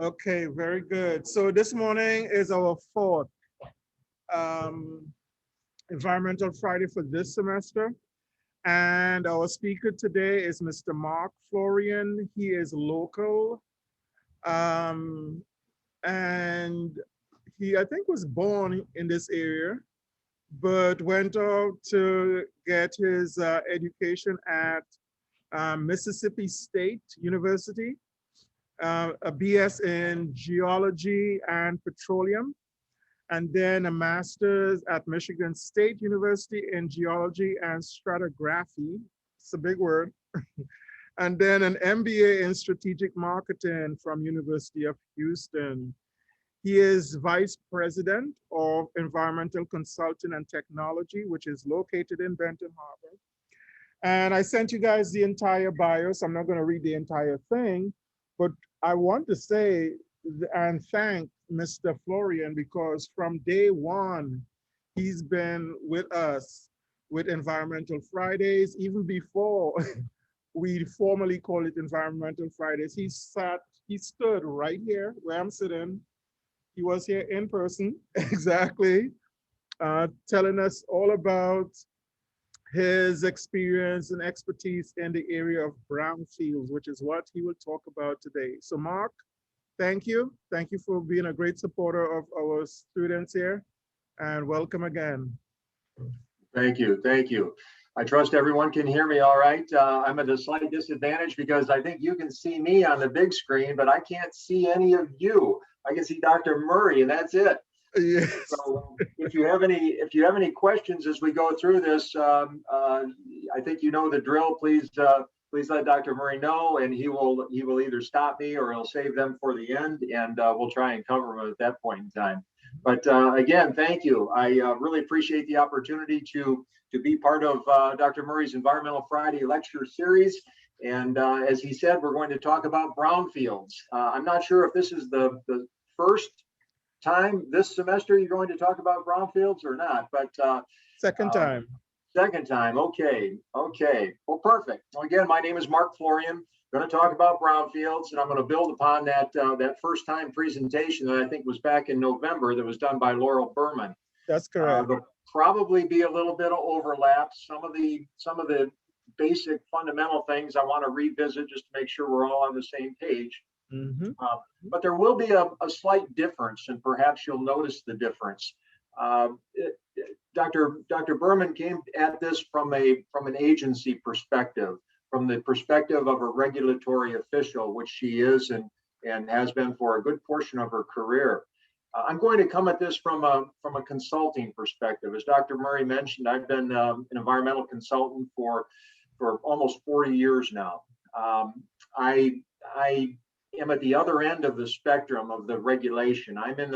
Okay, very good. So this morning is our fourth um, Environmental Friday for this semester. And our speaker today is Mr. Marc Florian. He is local. Um, and he, I think, was born in this area, but went out to get his education at Mississippi State University, a BS in geology and petroleum, and then a master's at Michigan State University in geology and stratigraphy. It's a big word. And then an MBA in strategic marketing from University of Houston. He is vice president of environmental consulting and technology, which is located in Benton Harbor. And I sent you guys the entire bio, so I'm not going to read the entire thing, but I want to say and thank Mr. Florian because from day one, he's been with us with Environmental Fridays, even before we formally call it Environmental Fridays. He stood right here where I'm sitting. He was here in person, exactly, telling us all about his experience and expertise in the area of brownfields, which is what he will talk about today. So Marc, thank you. Thank you for being a great supporter of our students here, and welcome again. Thank you. Thank you. I trust everyone can hear me all right. I'm at a slight disadvantage because I think you can see me on the big screen, but I can't see any of you. I can see Dr. Murray, and that's it. Yes. So if you have any questions as we go through this, I think you know the drill. Please let Dr. Murray know, and he will either stop me or he'll save them for the end, and we'll try and cover them at that point in time. But again, thank you. I really appreciate the opportunity to be part of Dr. Murray's Environmental Friday lecture series. And as he said, we're going to talk about brownfields. I'm not sure if this is the first time this semester you're going to talk about brownfields or not, but second time. Second time. Okay. Well, perfect. Well, again, my name is Marc Florian. I'm going to talk about brownfields, and I'm going to build upon that first time presentation that I think was back in November that was done by Laurel Berman. That's correct. There'll probably be a little bit of overlap. Some of the basic fundamental things I want to revisit just to make sure we're all on the same page. Mm-hmm. But there will be a slight difference, and perhaps you'll notice the difference. Dr. Berman came at this from an agency perspective, from the perspective of a regulatory official, which she is and has been for a good portion of her career. I'm going to come at this from a consulting perspective. As Dr. Murray mentioned, I've been an environmental consultant for almost 40 years now. I am at the other end of the spectrum of the regulation. I'm in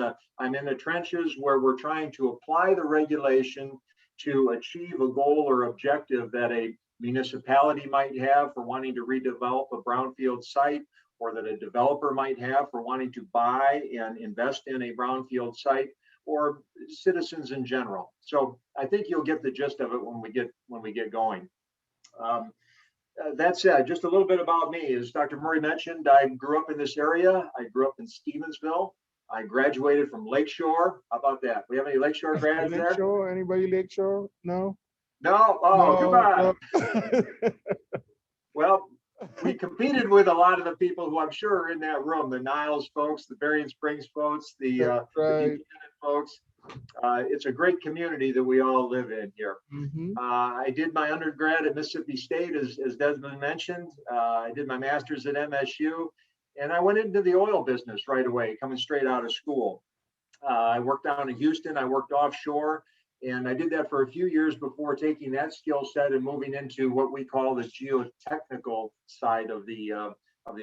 the trenches where we're trying to apply the regulation to achieve a goal or objective that a municipality might have for wanting to redevelop a brownfield site, or that a developer might have for wanting to buy and invest in a brownfield site, or citizens in general. So I think you'll get the gist of it when we get going. That said, just a little bit about me. As Dr. Murray mentioned, I grew up in this area. I grew up in Stevensville. I graduated from Lakeshore. How about that? We have any Lakeshore grads there? Lakeshore? Anybody Lakeshore? No? No? Oh, no, come on. No. Well, we competed with a lot of the people who I'm sure are in that room, the Niles folks, the Berrien Springs folks, the Buchanan folks. It's a great community that we all live in here. Mm-hmm. I did my undergrad at Mississippi State, as Desmond mentioned. I did my master's at MSU, and I went into the oil business right away, coming straight out of school. I worked down in Houston. I worked offshore, and I did that for a few years before taking that skill set and moving into what we call the geotechnical side of the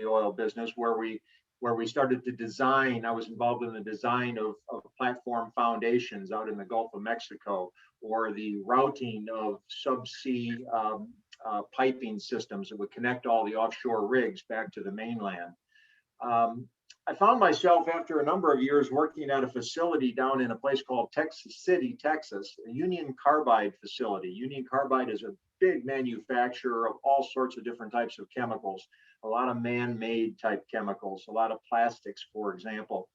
oil business, where we started to design. I was involved in the design of platform foundations out in the Gulf of Mexico, or the routing of subsea piping systems that would connect all the offshore rigs back to the mainland. I found myself after a number of years working at a facility down in a place called Texas City, Texas, a Union Carbide facility. Union Carbide is a big manufacturer of all sorts of different types of chemicals, a lot of man-made type chemicals, a lot of plastics, for example.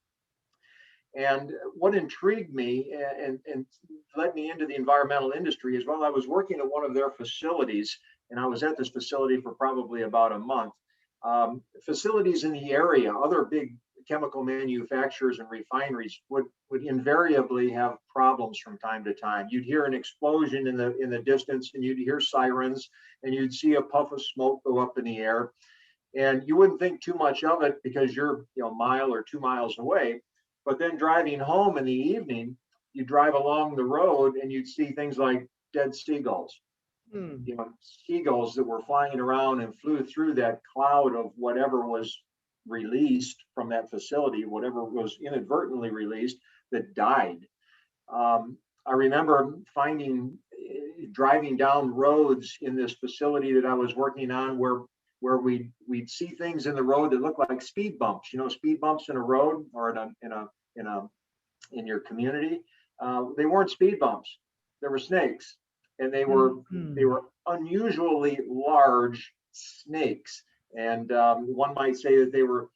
And what intrigued me and led me into the environmental industry is while I was working at one of their facilities, and I was at this facility for probably about a month, facilities in the area, other big chemical manufacturers and refineries would invariably have problems from time to time. You'd hear an explosion in the distance, and you'd hear sirens, and you'd see a puff of smoke go up in the air, and you wouldn't think too much of it because you're a mile or 2 miles away. But then driving home in the evening, you drive along the road and you'd see things like dead seagulls. Seagulls that were flying around and flew through that cloud of whatever was released from that facility, whatever was inadvertently released, that died. I remember driving down roads in this facility that I was working on where we'd see things in the road that looked like speed bumps. Speed bumps in a road or in your community. They weren't speed bumps; they were snakes, and they were unusually large snakes. And one might say that they were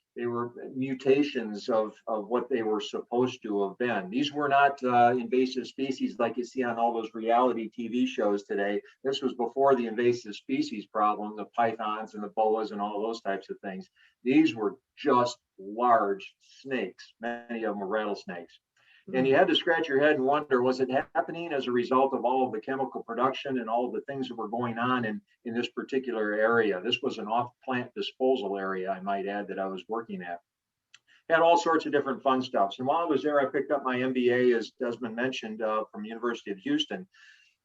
mutations of what they were supposed to have been. These were not invasive species like you see on all those reality TV shows today. This was before the invasive species problem, the pythons and the boas and all those types of things. These were just large snakes. Many of them were rattlesnakes. And you had to scratch your head and wonder, was it happening as a result of all of the chemical production and all of the things that were going on in this particular area? This was an off-plant disposal area, I might add, that I was working at. Had all sorts of different fun stuff. And while I was there, I picked up my MBA, as Desmond mentioned, from University of Houston.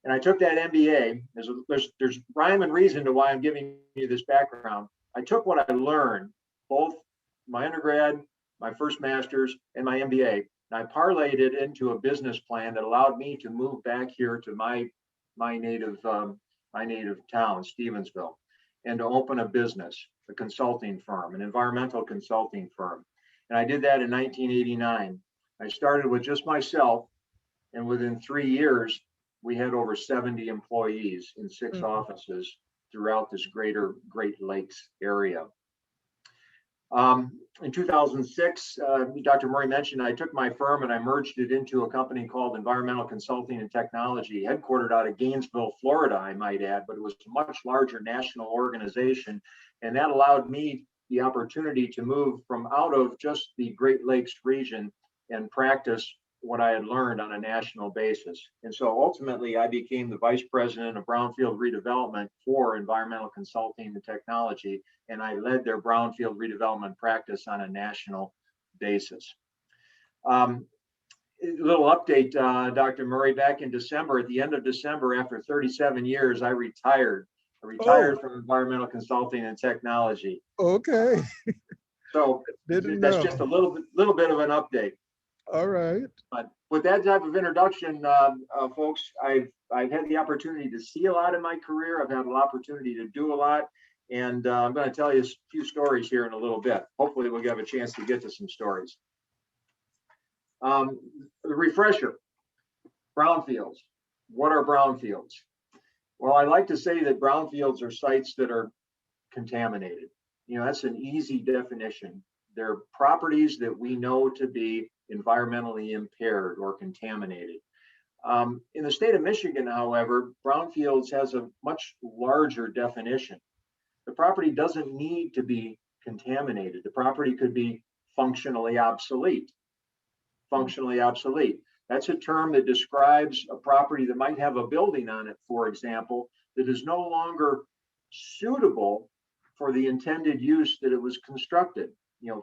And I took that MBA. There's rhyme and reason to why I'm giving you this background. I took what I learned, both my undergrad, my first master's, and my MBA, and I parlayed it into a business plan that allowed me to move back here to my native town, Stevensville, and to open a business, a consulting firm, an environmental consulting firm. And I did that in 1989. I started with just myself, and within 3 years, we had over 70 employees in 6 offices throughout this greater Great Lakes area. In 2006, Dr. Murray mentioned, I took my firm and I merged it into a company called Environmental Consulting and Technology, headquartered out of Gainesville, Florida, I might add, but it was a much larger national organization. And that allowed me the opportunity to move from out of just the Great Lakes region and practice what I had learned on a national basis. And so ultimately, I became the vice president of Brownfield redevelopment for environmental consulting and technology, and I led their Brownfield redevelopment practice on a national basis. A little update, Dr. Murray, back in December, at the end of December, after 37 years, I retired. I retired from environmental consulting and technology. Okay. So that's just a little bit of an update. All right. But with that type of introduction, folks, I've had the opportunity to see a lot in my career. I've had an opportunity to do a lot. And I'm going to tell you a few stories here in a little bit. Hopefully we'll have a chance to get to some stories. The refresher, brownfields. What are brownfields? Well, I like to say that brownfields are sites that are contaminated. That's an easy definition. They're properties that we know to be environmentally impaired or contaminated. In the state of Michigan, however, brownfields has a much larger definition. The property doesn't need to be contaminated. The property could be functionally obsolete. Functionally obsolete. That's a term that describes a property that might have a building on it, for example, that is no longer suitable for the intended use that it was constructed,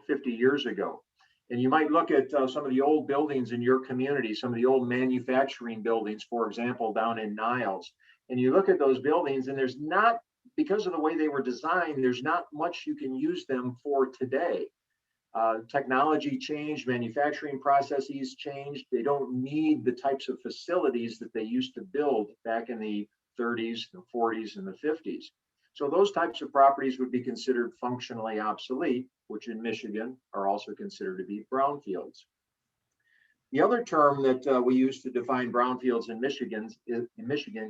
50 years ago. And you might look at some of the old buildings in your community, some of the old manufacturing buildings, for example, down in Niles. And you look at those buildings and there's not, because of the way they were designed, there's not much you can use them for today. Technology changed, manufacturing processes changed. They don't need the types of facilities that they used to build back in the 30s, the 40s, and the 50s. So those types of properties would be considered functionally obsolete, which in Michigan are also considered to be brownfields. The other term that we use to define brownfields in Michigan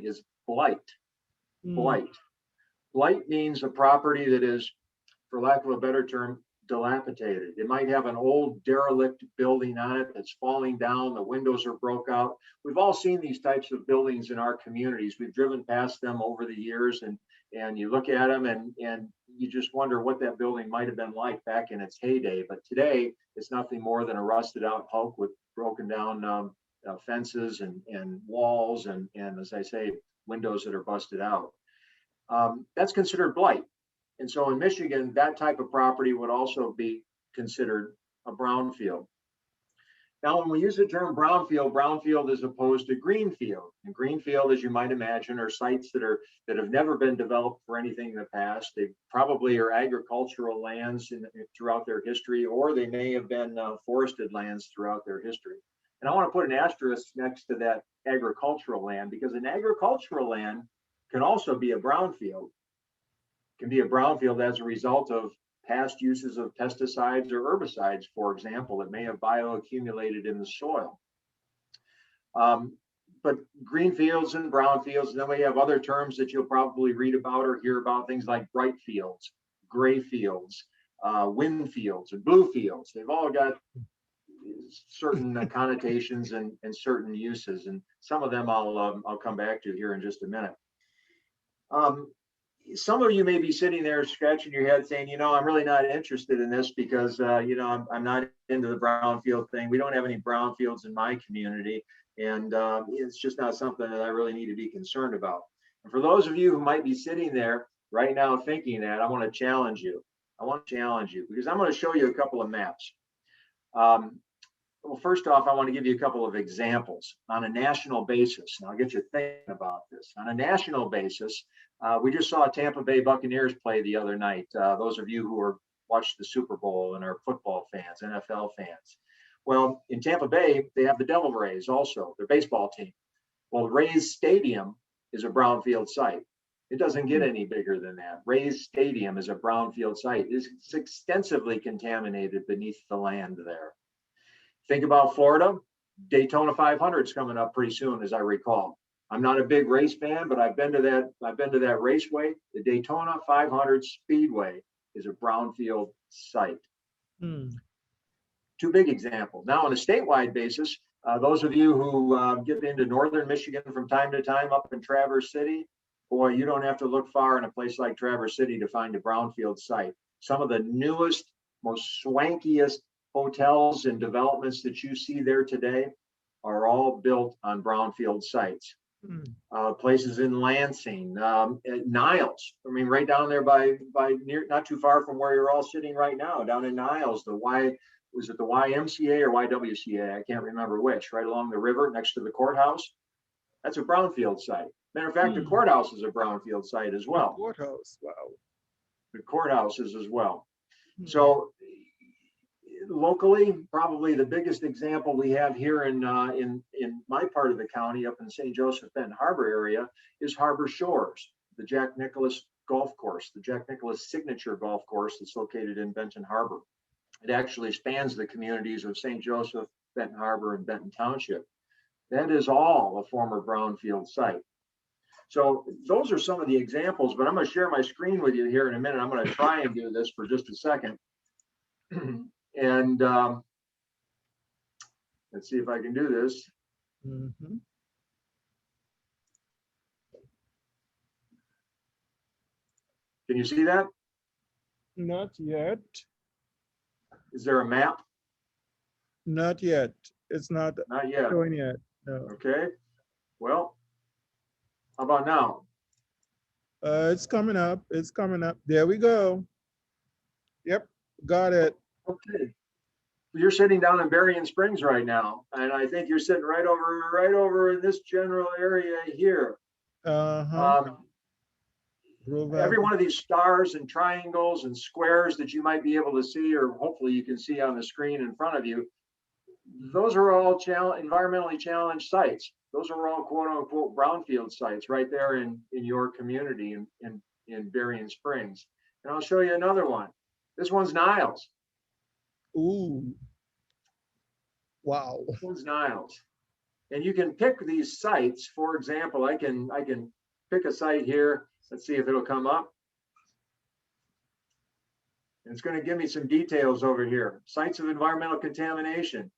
is blight. Blight. Blight means a property that is, for lack of a better term, dilapidated. It might have an old derelict building on it that's falling down. The windows are broke out. We've all seen these types of buildings in our communities. We've driven past them over the years, and you look at them and you just wonder what that building might have been like back in its heyday. But today, it's nothing more than a rusted out hulk with broken down fences and walls and, as I say, windows that are busted out. That's considered blight. And so in Michigan, that type of property would also be considered a brownfield. Now, when we use the term brownfield is opposed to greenfield. And greenfield, as you might imagine, are sites that have never been developed for anything in the past. They probably are agricultural lands throughout their history, or they may have been forested lands throughout their history. And I want to put an asterisk next to that agricultural land, because an agricultural land can also be a brownfield. Can be a brownfield as a result of past uses of pesticides or herbicides, for example, that may have bioaccumulated in the soil. But greenfields and brownfields, and then we have other terms that you'll probably read about or hear about, things like bright fields, gray fields, wind fields, and blue fields. They've all got certain connotations and certain uses, and some of them I'll come back to here in just a minute. Some of you may be sitting there scratching your head saying, I'm really not interested in this because, I'm not into the brownfield thing. We don't have any brownfields in my community. And it's just not something that I really need to be concerned about. And for those of you who might be sitting there right now thinking that, I want to challenge you. Because I'm going to show you a couple of maps. Well, first off, I want to give you a couple of examples on a national basis. And I'll get you thinking about this. On a national basis, we just saw Tampa Bay Buccaneers play the other night. Those of you who watched the Super Bowl and are football fans, NFL fans. Well, in Tampa Bay, they have the Devil Rays also, their baseball team. Well, Rays Stadium is a brownfield site. It doesn't get any bigger than that. Rays Stadium is a brownfield site. It's extensively contaminated beneath the land there. Think about Florida. Daytona 500 is coming up pretty soon, as I recall. I'm not a big race fan, but I've been to that raceway. The Daytona 500 Speedway is a brownfield site. Two big examples. Now, on a statewide basis, those of you who get into northern Michigan from time to time up in Traverse City, boy, you don't have to look far in a place like Traverse City to find a brownfield site. Some of the newest, most swankiest hotels and developments that you see there today are all built on brownfield sites. Places in Lansing, Niles. I mean, right down there by near, not too far from where you're all sitting right now, down in Niles. Was it the YMCA or YWCA? I can't remember which. Right along the river, next to the courthouse. That's a brownfield site. Matter of fact, the courthouse is a brownfield site as well. The courthouse, wow. The courthouse is as well. So locally, probably the biggest example we have here in my part of the county, up in St. Joseph, Benton Harbor area, is Harbor Shores, the Jack Nicklaus Golf Course, the Jack Nicklaus Signature Golf Course that's located in Benton Harbor. It actually spans the communities of St. Joseph, Benton Harbor, and Benton Township. That is all a former brownfield site. So those are some of the examples, but I'm going to share my screen with you here in a minute. I'm going to try and do this for just a second. And let's see if I can do this. Can you see that? Not yet. Is there a map? Not yet. It's not yet showing yet. No. Okay. Well, how about now? It's coming up. It's coming up. There we go. Yep, got it. Okay. You're sitting down in Berrien Springs right now, and I think you're sitting right over in this general area here. Every one of these stars and triangles and squares that you might be able to see, or hopefully you can see on the screen in front of you, those are all environmentally challenged sites. Those are all quote unquote brownfield sites right there in your community in Berrien Springs. And I'll show you another one. This one's Niles. Ooh, wow. Niles. And you can pick these sites. For example, I can pick a site here. Let's see if it'll come up. And it's going to give me some details over here. Sites of environmental contamination,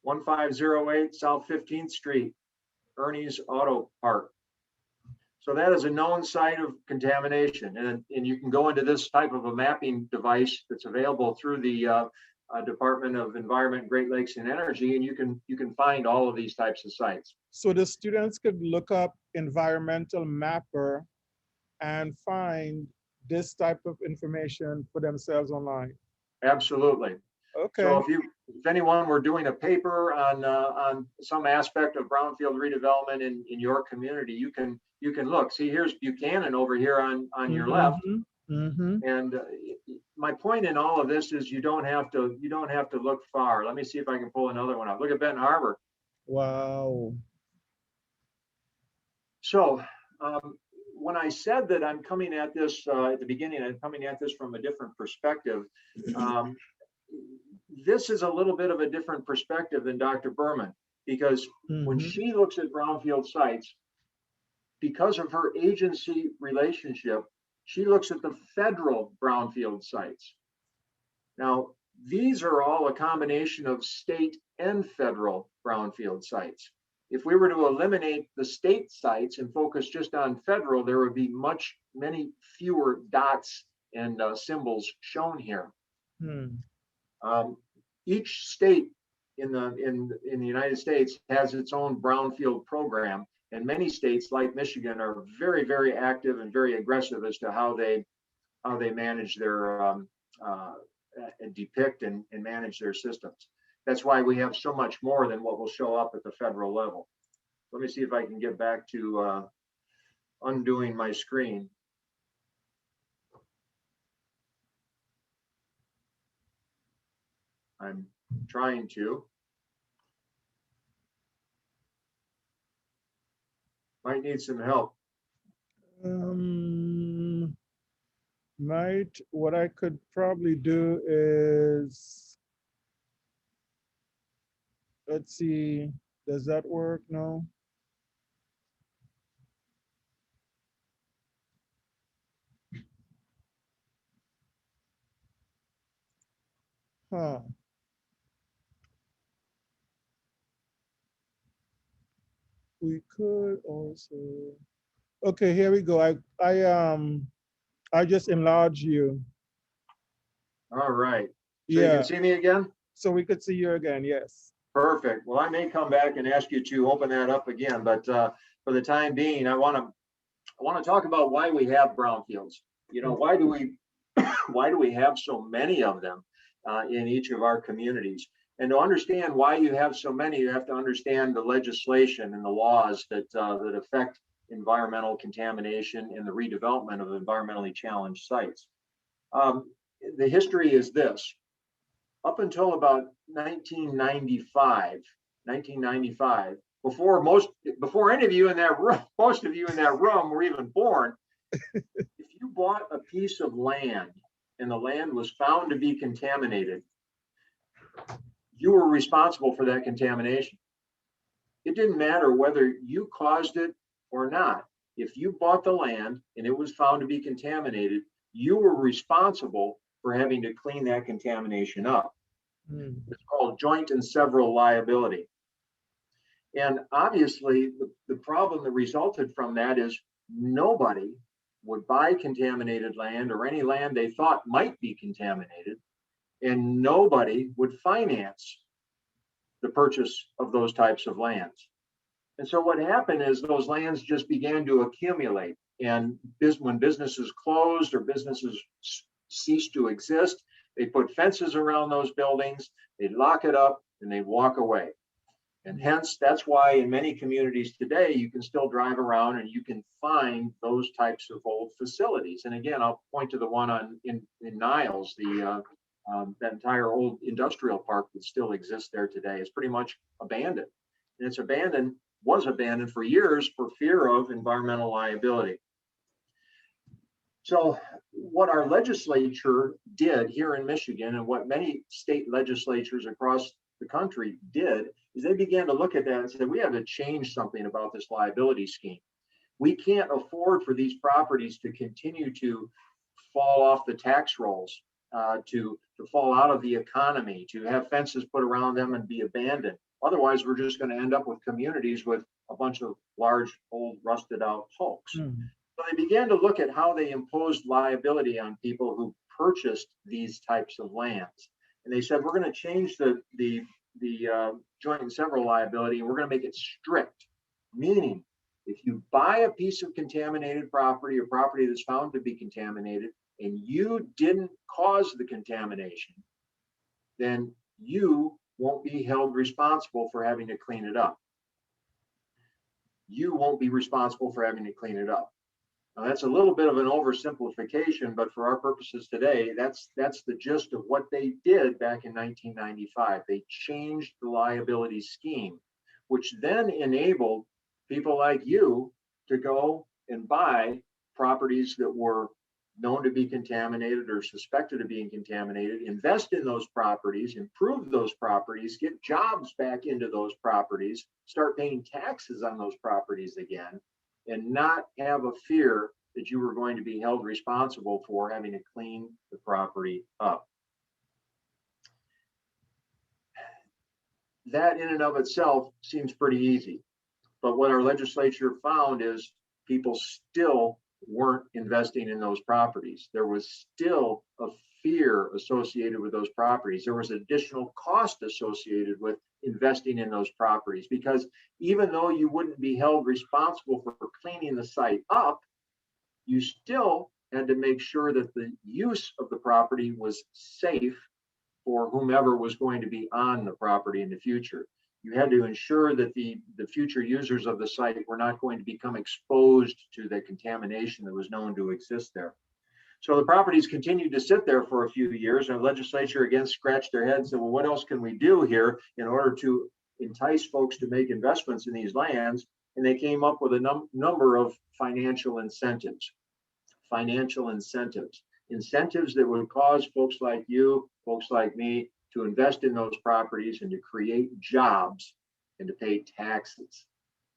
1508 South 15th Street, Ernie's Auto Park. So that is a known site of contamination. And you can go into this type of a mapping device that's available through the Department of Environment, Great Lakes and Energy, and you can find all of these types of sites. So the students could look up environmental mapper and find this type of information for themselves online. Absolutely. Okay. So if anyone were doing a paper on some aspect of brownfield redevelopment in your community, you can look. See, here's Buchanan over here on your left. Mm-hmm. And my point in all of this is you don't have to look far. Let me see if I can pull another one up. Look at Benton Harbor. Wow. So when I said that I'm coming at this at the beginning, I'm coming at this from a different perspective. This is a little bit of a different perspective than Dr. Berman, because when she looks at brownfield sites, because of her agency relationship, she looks at the federal brownfield sites. Now, these are all a combination of state and federal brownfield sites. If we were to eliminate the state sites and focus just on federal, there would be many fewer dots and symbols shown here. Each state in the United States has its own brownfield program, and many states like Michigan are very, very active and very aggressive as to how they manage their and depict and manage their systems. That's why we have so much more than what will show up at the federal level. Let me see if I can get back to undoing my screen. I'm trying to. Might need some help. What I could probably do is, let's see, does that work? No. Huh. We could also, okay, here we go. I just enlarged you. All right. So Yeah. you can see me again? So we could see you again, yes. Perfect. Well, I may come back and ask you to open that up again, but for the time being, I want to talk about why we have brownfields. You know, why do we have so many of them in each of our communities? And to understand why you have so many, you have to understand the legislation and the laws that affect environmental contamination and the redevelopment of environmentally challenged sites. The history is this. Up until about 1995, before any of you in that room, most of you in that room were even born, if you bought a piece of land and the land was found to be contaminated, you were responsible for that contamination. It didn't matter whether you caused it or not. If you bought the land and it was found to be contaminated, you were responsible for having to clean that contamination up. It's called joint and several liability. And obviously, the problem that resulted from that is nobody would buy contaminated land or any land they thought might be contaminated, and nobody would finance the purchase of those types of lands. And so what happened is those lands just began to accumulate. And when businesses closed or businesses ceased to exist, they put fences around those buildings, they'd lock it up, and they'd walk away. And hence, that's why in many communities today, you can still drive around and you can find those types of old facilities. And again, I'll point to the one in Niles, that entire old industrial park that still exists there today is pretty much abandoned. And it's was abandoned for years for fear of environmental liability. So what our legislature did here in Michigan, and what many state legislatures across the country did, is they began to look at that and said, we have to change something about this liability scheme. We can't afford for these properties to continue to fall off the tax rolls, to fall out of the economy, to have fences put around them and be abandoned. Otherwise, we're just going to end up with communities with a bunch of large, old, rusted out hulks. So they began to look at how they imposed liability on people who purchased these types of lands. And they said, we're going to change the joint and several liability, and we're going to make it strict, meaning if you buy a piece of contaminated property or property that's found to be contaminated and you didn't cause the contamination, then you won't be held responsible for having to clean it up. You won't be responsible for having to clean it up. Now, that's a little bit of an oversimplification, but for our purposes today, that's the gist of what they did back in 1995. They changed the liability scheme, which then enabled people like you to go and buy properties that were known to be contaminated or suspected of being contaminated, invest in those properties, improve those properties, get jobs back into those properties, start paying taxes on those properties again, and not have a fear that you were going to be held responsible for having to clean the property up. That in and of itself seems pretty easy. But what our legislature found is people still weren't investing in those properties. There was still a fear associated with those properties. There was additional cost associated with investing in those properties, because even though you wouldn't be held responsible for cleaning the site up, you still had to make sure that the use of the property was safe for whomever was going to be on the property in the future. You had to ensure that the future users of the site were not going to become exposed to the contamination that was known to exist there. So the properties continued to sit there for a few years, and the legislature again scratched their heads and said, well, what else can we do here in order to entice folks to make investments in these lands? And they came up with a number of financial incentives that would cause folks like you, folks like me, to invest in those properties and to create jobs and to pay taxes.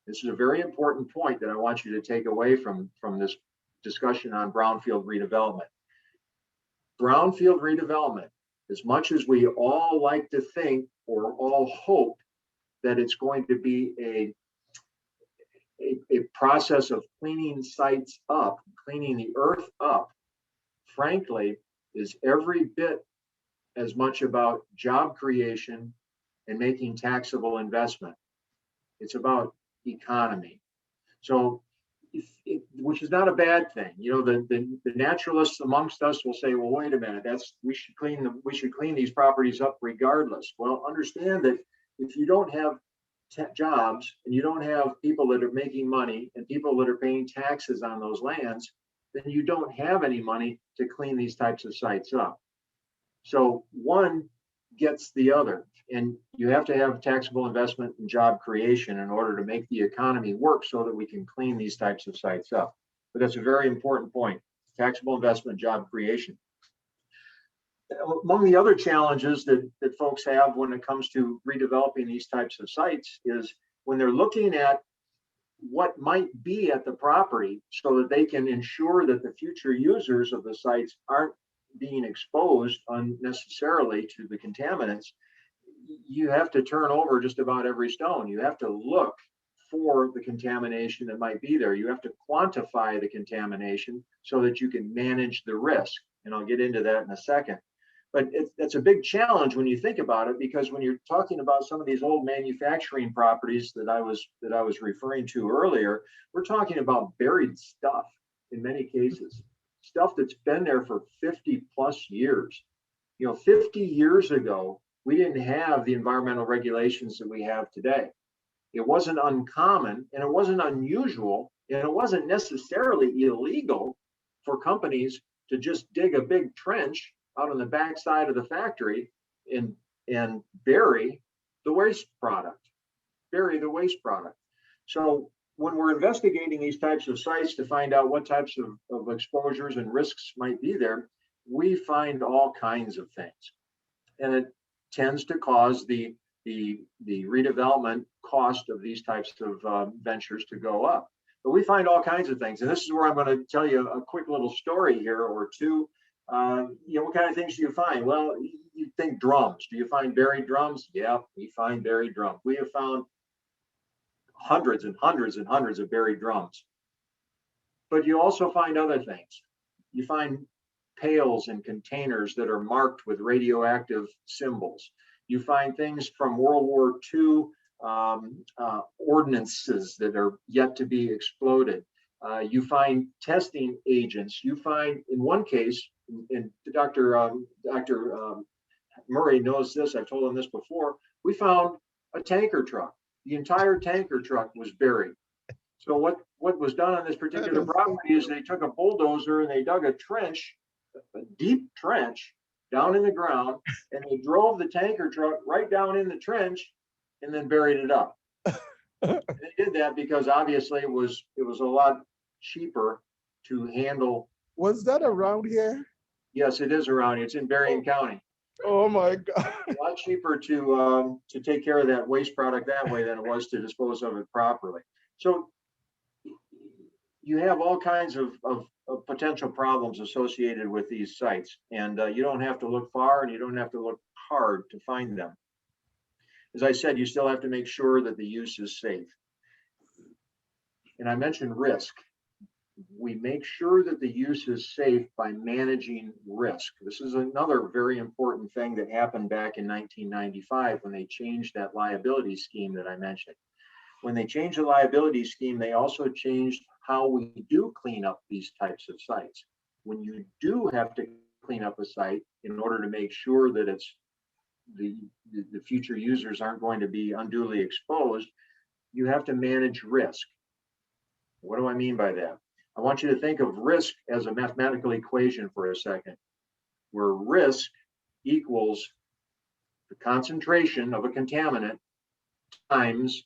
This is a very important point that I want you to take away from this discussion on brownfield redevelopment. Brownfield redevelopment, as much as we all like to think or all hope that it's going to be a process of cleaning sites up, cleaning the earth up, frankly, is every bit as much about job creation and making taxable investment. It's about economy. So, which is not a bad thing. You know, the naturalists amongst us will say, well, wait a minute, we should clean these properties up regardless. Well, understand that if you don't have jobs and you don't have people that are making money and people that are paying taxes on those lands, then you don't have any money to clean these types of sites up. So one gets the other, and you have to have taxable investment and job creation in order to make the economy work so that we can clean these types of sites up. But that's a very important point, taxable investment, job creation. Among the other challenges that folks have when it comes to redeveloping these types of sites is when they're looking at what might be at the property so that they can ensure that the future users of the sites aren't being exposed unnecessarily to the contaminants, you have to turn over just about every stone. You have to look for the contamination that might be there. You have to quantify the contamination so that you can manage the risk. And I'll get into that in a second. But it's a big challenge when you think about it, because when you're talking about some of these old manufacturing properties that I was referring to earlier, we're talking about buried stuff in many cases. Stuff that's been there for 50 plus years. You know, 50 years ago, we didn't have the environmental regulations that we have today. It wasn't uncommon and it wasn't unusual and it wasn't necessarily illegal for companies to just dig a big trench out on the backside of the factory and bury the waste product. So when we're investigating these types of sites to find out what types of exposures and risks might be there, we find all kinds of things. And it tends to cause the redevelopment cost of these types of ventures to go up. But we find all kinds of things. And this is where I'm going to tell you a quick little story here or two. What kind of things do you find? Well, you think drums. Do you find buried drums? Yeah, we find buried drums. We have found hundreds and hundreds and hundreds of buried drums. But you also find other things. You find pails and containers that are marked with radioactive symbols. You find things from World War II ordinances that are yet to be exploded. You find testing agents. You find, in one case, and Dr. Murray knows this, I've told him this before, we found a tanker truck. The entire tanker truck was buried. So what was done on this particular property is they took a bulldozer and they dug a trench, a deep trench down in the ground, and they drove the tanker truck right down in the trench and then buried it up. They did that because obviously it was a lot cheaper to handle. Was that around here? Yes, it is around here. It's in Berrien County. Oh my God. A lot cheaper to take care of that waste product that way than it was to dispose of it properly. So you have all kinds of potential problems associated with these sites, and you don't have to look far and you don't have to look hard to find them. As I said, you still have to make sure that the use is safe. And I mentioned risk. We make sure that the use is safe by managing risk. This is another very important thing that happened back in 1995 when they changed that liability scheme that I mentioned. When they changed the liability scheme, they also changed how we do clean up these types of sites. When you do have to clean up a site in order to make sure that it's the future users aren't going to be unduly exposed, you have to manage risk. What do I mean by that? I want you to think of risk as a mathematical equation for a second, where risk equals the concentration of a contaminant times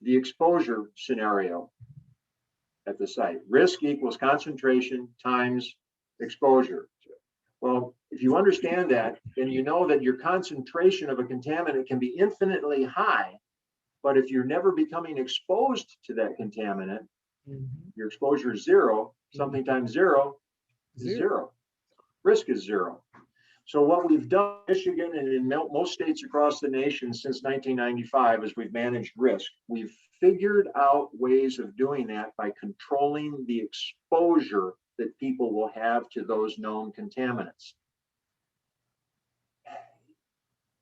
the exposure scenario at the site. Risk equals concentration times exposure. Well, if you understand that, then you know that your concentration of a contaminant can be infinitely high, but if you're never becoming exposed to that contaminant, your exposure is zero. Something times zero is zero. Risk is zero. So what we've done in Michigan and in most states across the nation since 1995 is we've managed risk. We've figured out ways of doing that by controlling the exposure that people will have to those known contaminants.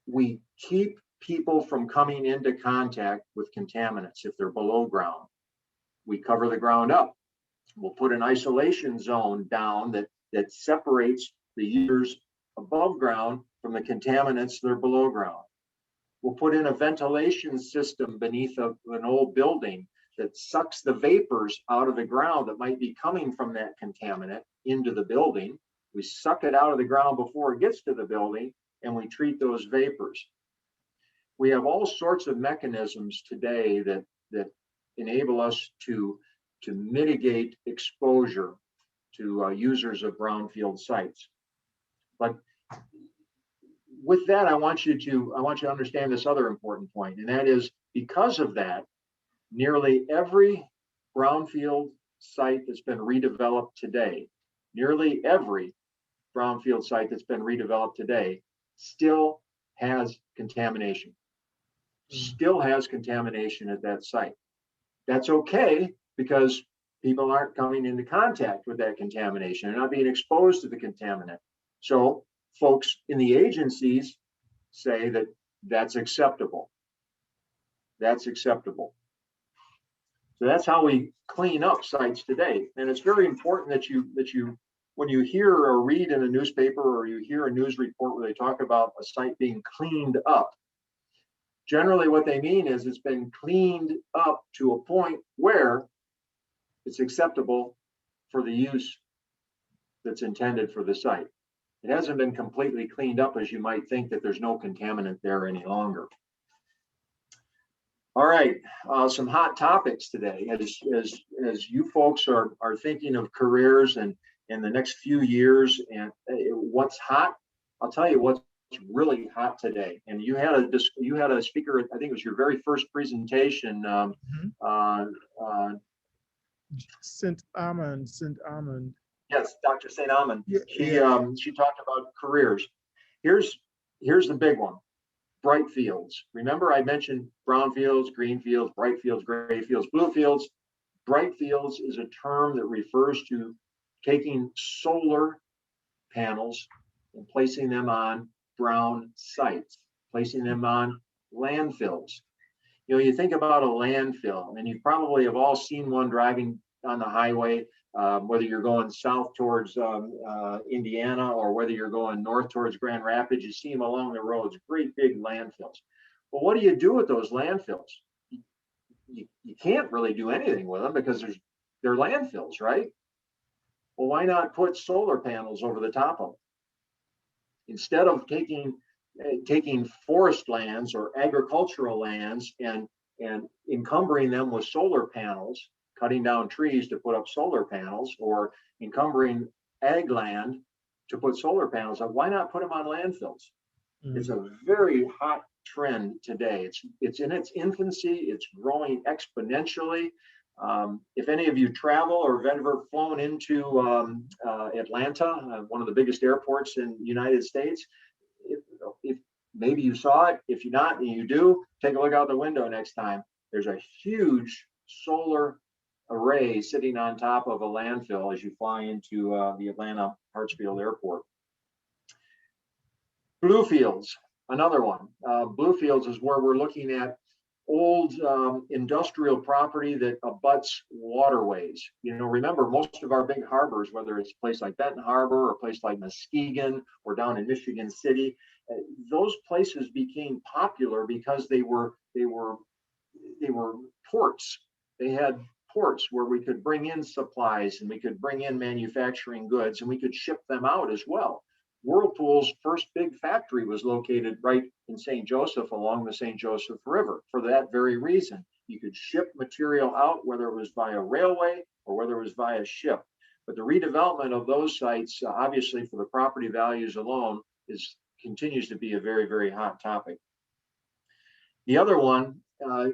We keep people from coming into contact with contaminants if they're below ground. We cover the ground up. We'll put an isolation zone down that separates the users above ground from the contaminants that are below ground. We'll put in a ventilation system beneath an old building that sucks the vapors out of the ground that might be coming from that contaminant into the building. We suck it out of the ground before it gets to the building, and we treat those vapors. We have all sorts of mechanisms today that enable us to mitigate exposure to users of brownfield sites. But with that, I want you to understand this other important point, and that is because of that, nearly every brownfield site that's been redeveloped today, nearly every brownfield site that's been redeveloped today still has contamination. Still has contamination at that site. That's okay because people aren't coming into contact with that contamination. They're not being exposed to the contaminant. So folks in the agencies say that that's acceptable. That's acceptable. So that's how we clean up sites today. And it's very important that you when you hear or read in a newspaper or you hear a news report where they talk about a site being cleaned up, generally what they mean is it's been cleaned up to a point where it's acceptable for the use that's intended for the site. It hasn't been completely cleaned up as you might think that there's no contaminant there any longer. All right, some hot topics today. As you folks are thinking of careers and in the next few years and what's hot, I'll tell you what's really hot today. And you had a speaker. I think it was your very first presentation. St. Armand. Yes, Dr. St. Amand. Yeah, She talked about careers. Here's the big one. Bright fields. Remember, I mentioned brownfields, green fields, bright fields, gray fields, blue fields. Bright fields is a term that refers to taking solar panels and placing them on brown sites, placing them on landfills. You know, you think about a landfill, and you probably have all seen one driving on the highway, whether you're going south towards Indiana or whether you're going north towards Grand Rapids. You see them along the roads, great big landfills. But what do you do with those landfills? You can't really do anything with them because they're landfills, right? Well, why not put solar panels over the top of them? Instead of taking forest lands or agricultural lands and encumbering them with solar panels, cutting down trees to put up solar panels, or encumbering ag land to put solar panels up, why not put them on landfills? It's a very hot trend today. It's in its infancy. It's growing exponentially. If any of you travel or have ever flown into Atlanta, one of the biggest airports in the United States, if maybe you saw it, if you're not and you do, take a look out the window next time. There's a huge solar array sitting on top of a landfill as you fly into the Atlanta Hartsfield Airport. Blue fields, another one. Blue fields is where we're looking at old industrial property that abuts waterways. You know, remember, most of our big harbors, whether it's a place like Benton Harbor or a place like Muskegon or down in Michigan City, those places became popular because they were ports. They had ports where we could bring in supplies and we could bring in manufacturing goods and we could ship them out as well. Whirlpool's first big factory was located right in St. Joseph along the St. Joseph River for that very reason. You could ship material out, whether it was via railway or whether it was via ship. But the redevelopment of those sites, obviously for the property values alone, continues to be a very, very hot topic. The other one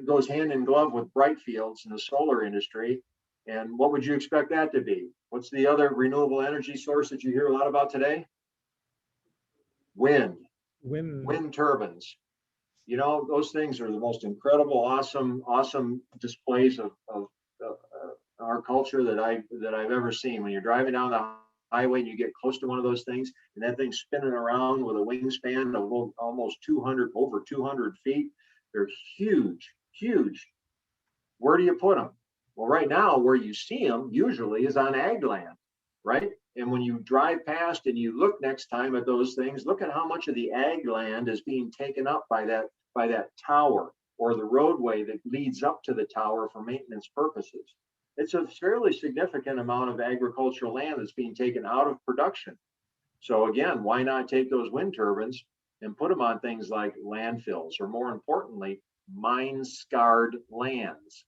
goes hand in glove with bright fields in the solar industry. And what would you expect that to be? What's the other renewable energy source that you hear a lot about today? Wind turbines. You know, those things are the most incredible, awesome displays of our culture that I've ever seen. When you're driving down the highway and you get close to one of those things, and that thing's spinning around with a wingspan of almost over 200 feet. They're huge. Where do you put them? Well, right now, where you see them usually is on ag land, right? And when you drive past and you look next time at those things, look at how much of the ag land is being taken up by that tower or the roadway that leads up to the tower for maintenance purposes. It's a fairly significant amount of agricultural land that's being taken out of production. So again, why not take those wind turbines and put them on things like landfills, or more importantly, mine-scarred lands.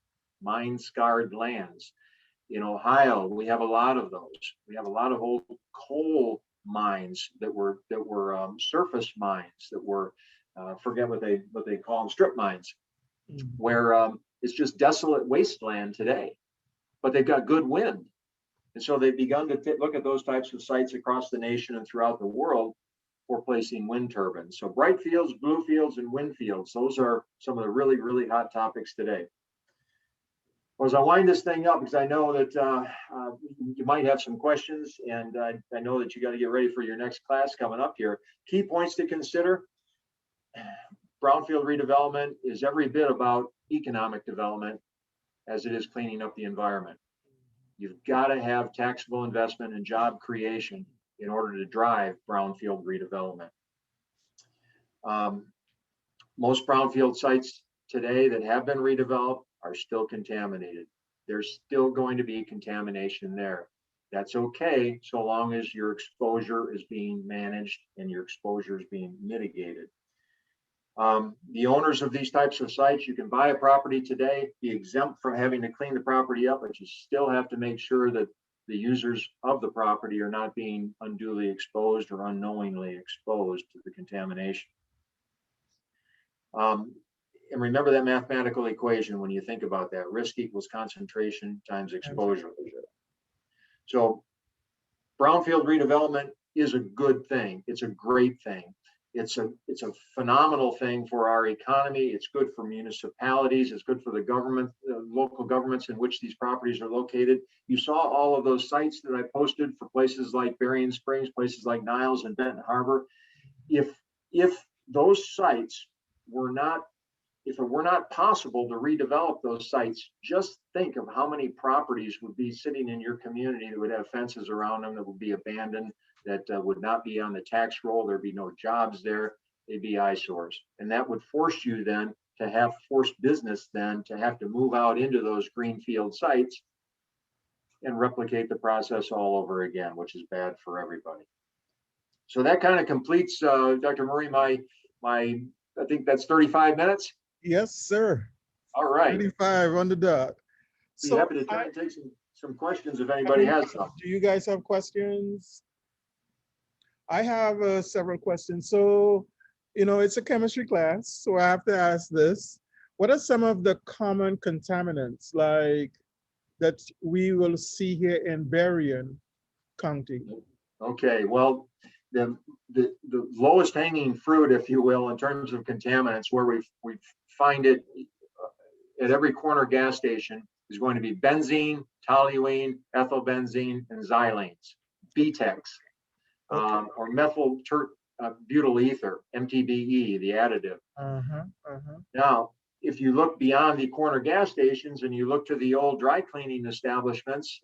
In Ohio, we have a lot of those. We have a lot of old coal mines that were surface mines that were forget what they call them, strip mines, where it's just desolate wasteland today, but they've got good wind, and so they've begun to look at those types of sites across the nation and throughout the world for placing wind turbines. So bright fields, blue fields, and wind fields. Those are some of the really, really hot topics today. Well, as I wind this thing up, because I know that you might have some questions, and I know that you got to get ready for your next class coming up here. Key points to consider. Brownfield redevelopment is every bit about economic development as it is cleaning up the environment. You've got to have taxable investment and job creation in order to drive brownfield redevelopment. Most brownfield sites today that have been redeveloped are still contaminated. There's still going to be contamination there. That's okay, so long as your exposure is being managed and your exposure is being mitigated. The owners of these types of sites, you can buy a property today, be exempt from having to clean the property up, but you still have to make sure that the users of the property are not being unduly exposed or unknowingly exposed to the contamination. And remember that mathematical equation when you think about that: risk equals concentration times exposure. So brownfield redevelopment is a good thing. It's a great thing. It's a phenomenal thing for our economy. It's good for municipalities. It's good for the government, local governments in which these properties are located. You saw all of those sites that I posted for places like Berrien Springs, places like Niles and Benton Harbor. If those sites were not, if it were not possible to redevelop those sites, just think of how many properties would be sitting in your community that would have fences around them, that would be abandoned, that would not be on the tax roll. There'd be no jobs there. They'd be eyesores. And that would force you then to have forced business then to have to move out into those greenfield sites and replicate the process all over again, which is bad for everybody. So that kind of completes, Dr. Murray, my, I think that's 35 minutes. Yes, sir. All right. 35 on the dot. Be happy to try and take some questions if anybody has some. Do you guys have questions? I have several questions. So, you know, it's a chemistry class, so I have to ask this. What are some of the common contaminants like that we will see here in Berrien County? Okay, well, the lowest hanging fruit, if you will, in terms of contaminants, where we find it at every corner gas station, is going to be benzene, toluene, ethylbenzene, and xylenes, BTEX, or methyl butyl ether, MTBE, the additive. Now, if you look beyond the corner gas stations and you look to the old dry cleaning establishments,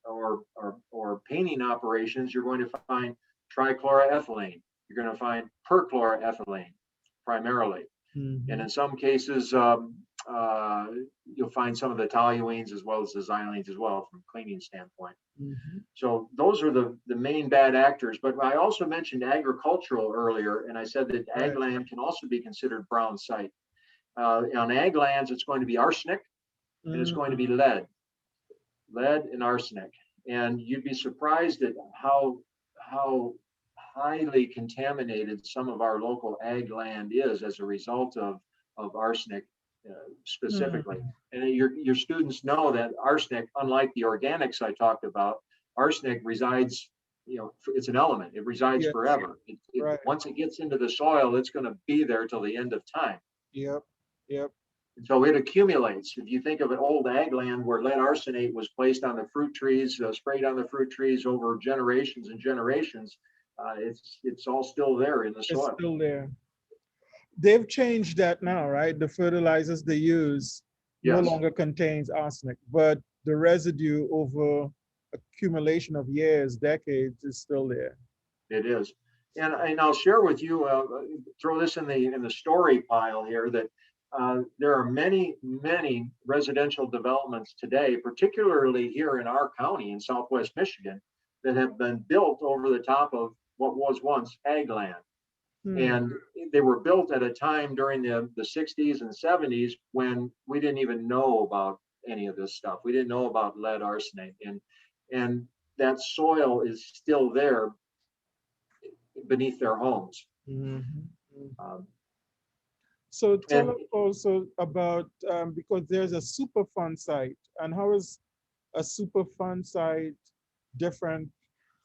or painting operations, you're going to find trichloroethylene. You're going to find perchloroethylene primarily. And in some cases, you'll find some of the toluenes as well as the xylenes as well from a cleaning standpoint. So those are the main bad actors. But I also mentioned agricultural earlier, and I said that ag land can also be considered brown site. On ag lands, it's going to be arsenic and it's going to be lead and arsenic. And you'd be surprised at how highly contaminated some of our local ag land is as a result of arsenic specifically. And your students know that arsenic, unlike the organics I talked about, arsenic resides, you know, it's an element. It resides forever. Once it gets into the soil, it's going to be there till the end of time. And so it accumulates. If you think of an old ag land where lead arsenate was placed on the fruit trees, sprayed on the fruit trees over generations and generations, it's all still there in the soil. It's still there. They've changed that now, right? The fertilizers they use no longer contains arsenic, but the residue over accumulation of years, decades is still there. It is. And I'll share with you, throw this in the story pile here, that there are many residential developments today, particularly here in our county in Southwest Michigan, that have been built over the top of what was once ag land. And they were built at a time during the 60s and 70s when we didn't even know about any of this stuff. We didn't know about lead arsenate, and that soil is still there beneath their homes. So tell us also about, because there's a Superfund site, and how is a Superfund site different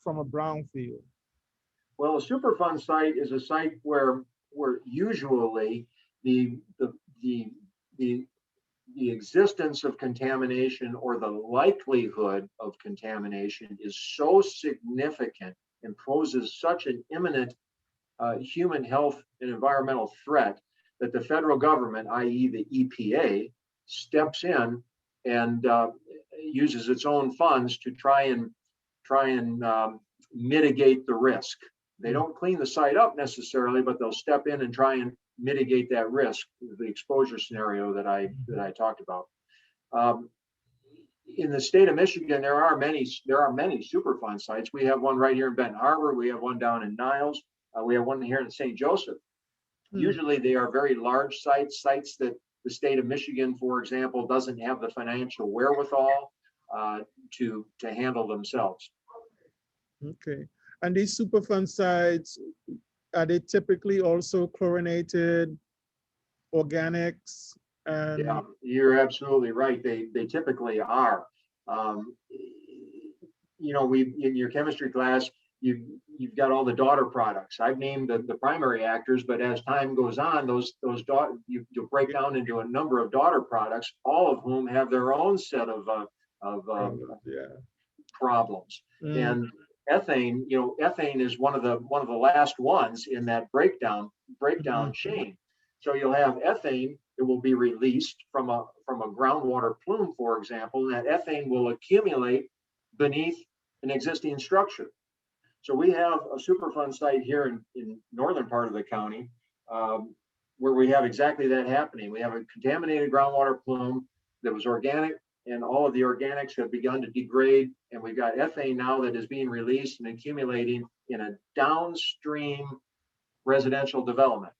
from a brownfield? Well, a Superfund site is a site where usually the existence of contamination or the likelihood of contamination is so significant and poses such an imminent human health and environmental threat that the federal government, i.e. the EPA, steps in and uses its own funds to try and mitigate the risk. They don't clean the site up necessarily, but they'll step in and try and mitigate that risk, the exposure scenario that I talked about. In the state of Michigan, there are many Superfund sites. We have one right here in Benton Harbor. We have one down in Niles. We have one here in St. Joseph. Usually they are very large sites that the state of Michigan, for example, doesn't have the financial wherewithal to handle themselves. Okay. And these Superfund sites, are they typically also chlorinated organics? And Yeah, you're absolutely right. They typically are. In your chemistry class, you've got all the daughter products. I've named the primary actors, but as time goes on, you'll break down into a number of daughter products, all of whom have their own set of problems. And ethane, ethane is one of the last ones in that breakdown chain. So you'll have ethane that will be released from a groundwater plume, for example, and that ethane will accumulate beneath an existing structure. So we have a Superfund site here in northern part of the county where we have exactly that happening. We have a contaminated groundwater plume that was organic, and all of the organics have begun to degrade, and we've got ethane now that is being released and accumulating in a downstream residential development.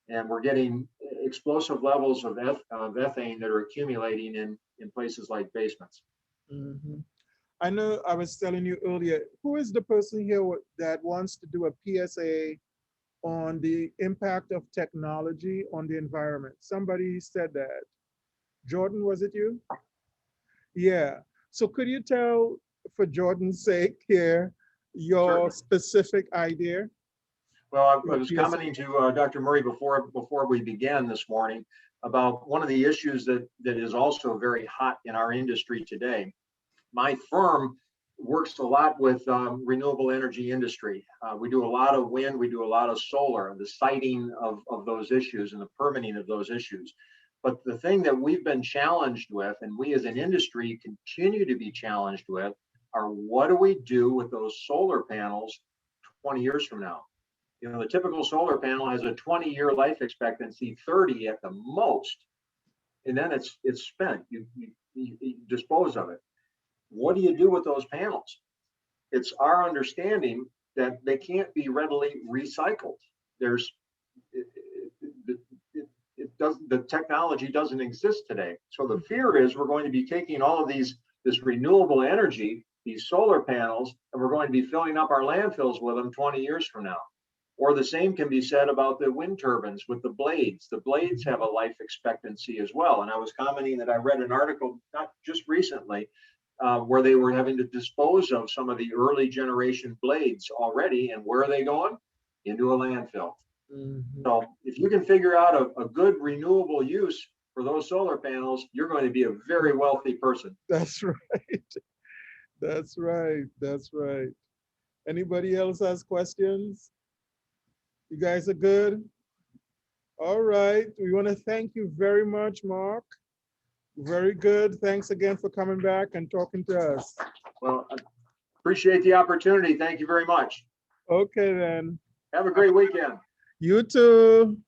And we're getting explosive levels of ethane that are accumulating in places like basements. Mm-hmm. I know I was telling you earlier, who is the person here that wants to do a PSA on the impact of technology on the environment? Somebody said that. Jordan, was it you? Yeah. So could you tell, for Jordan's sake here, your Certainly. specific idea? Well, I was commenting to Dr. Murray before we began this morning about one of the issues that is also very hot in our industry today. My firm works a lot with renewable energy industry. We do a lot of wind, we do a lot of solar, the siting of those issues and the permitting of those issues. But the thing that we've been challenged with, and we as an industry continue to be challenged with, are what do we do with those solar panels 20 years from now? The typical solar panel has a 20-year life expectancy, 30 at the most, and then it's spent. You dispose of it. What do you do with those panels? It's our understanding that they can't be readily recycled. The technology doesn't exist today. So the fear is we're going to be taking all of this renewable energy, these solar panels, and we're going to be filling up our landfills with them 20 years from now. Or the same can be said about the wind turbines with the blades. The blades have a life expectancy as well. And I was commenting that I read an article, not just recently, where they were having to dispose of some of the early generation blades already. And where are they going? Into a landfill. Mm-hmm. So if you can figure out a good renewable use for those solar panels, you're going to be a very wealthy person. That's right. That's right. That's right. Anybody else has questions? You guys are good? All right. We want to thank you very much, Marc. Very good. Thanks again for coming back and talking to us. Well, I appreciate the opportunity. Thank you very much. Okay, then. Have a great weekend. You too.